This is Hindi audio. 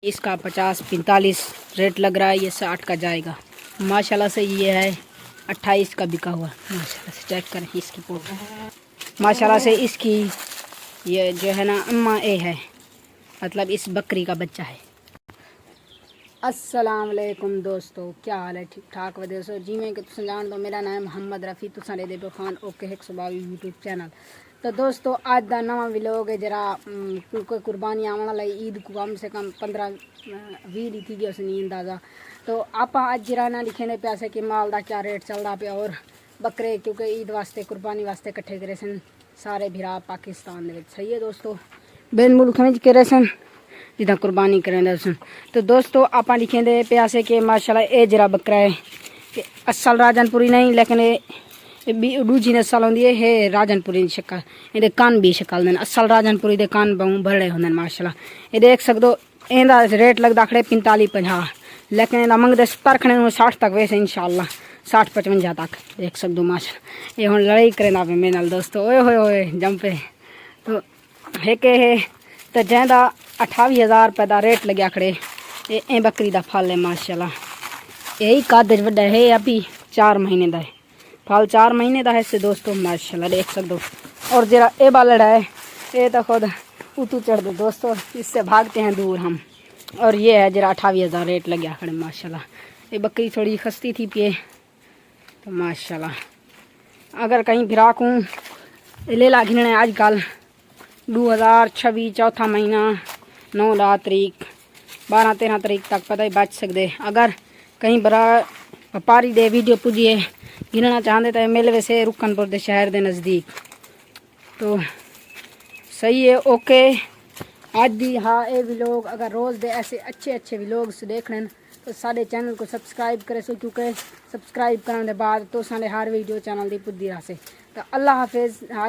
इसका 50-45 रेट लग रहा है। ये 60 का जाएगा माशाल्लाह से। ये है 28 का बिका हुआ माशाल्लाह से। चेक करें इसकी पोट माशाल्लाह से। इसकी ये जो है ना अम्मा ए है, मतलब इस बकरी का बच्चा है। अस्सलाम वालेकुम दोस्तों, क्या हाल है? ठीक ठाक वधिया सो जिमें कि तुम जान दो। मेरा नाम मोहम्मद रफ़ी, तुसा दे दो खान ओके 122 यूट्यूब चैनल। तो दोस्तों आज का नवा विलोग है जरा क्योंकि कुर्बानी आने वाला ईद को कम से कम 15-20 दी थी उस नींद अंदाजा। तो आप अज जरा ना लिखे ने पैसे कि माल का क्या रेट चलता पे और बकरे क्योंकि ईद वास्ते कुर्बानी वास्ते कट्ठे करे सन सारे भिरा पाकिस्तान दे। सही है दोस्तों, बेन मुल्क में करे सन जिदा कुर्बानी करें सन। तो दोस्तों आप लिखे दे प्यासे के माशाल्लाह ये जरा बकरा है असल राजनपुरी नहीं, लेकिन दूजी नस्ल होंगी है राजनपुरी शक्ल। ये कान भी शक्ल देन असल राजनपुरी दे कान बहु बड़े होंगे माशाल्लाह। ये देख सकते इंदा रेट लगता खड़े 45-50, लेकिन इन्हें मंगते 70 खड़े 60 तक वैसे इंशाल्लाह 60-55 तक देख सकते माशा। ये हम लड़ाई करें मेरे नाल दोस्तों। ओए होए होए जंपे तो है तो जैदा 28,000 रुपये का रेट लग्या खड़े। ये बकरी का फल है माशाल्लाह। यही कद वड्डा है, अभी 4 महीने का है फल, 4 महीने का है से दोस्तों माशाल्लाह देख सकते हो। और जरा ये बालड़ा है ये तो खुद उतू चढ़ दे दोस्तों, इससे भागते हैं दूर हम। और ये है जरा 28,000 रेट लग्या खड़े माशाल्लाह। ये बकरी थोड़ी खस्ती थी पिए तो माशाल्लाह। अगर कहीं भिराक हूँ ले ला घिरने आजकल 2026 चौथा महीना 9 तारीख 12-13 तारीख तक पता ही बच सकते। अगर कहीं बड़ा व्यापारी दे वीडियो पुजिए गिनना चाहते तो मेलवे से रुकनपुर दे शहर के नज़दीक। तो सही है ओके आज दी हाँ ये व्लॉग। अगर रोज़ दे ऐसे अच्छे व्लॉग देखने तो सारे चैनल को सब्सक्राइब करे सो, क्योंकि सब्सक्राइब करने के बाद तो सारे हर वीडियो चैनल की पुजी रहा से। तो अल्लाह हाफिज़।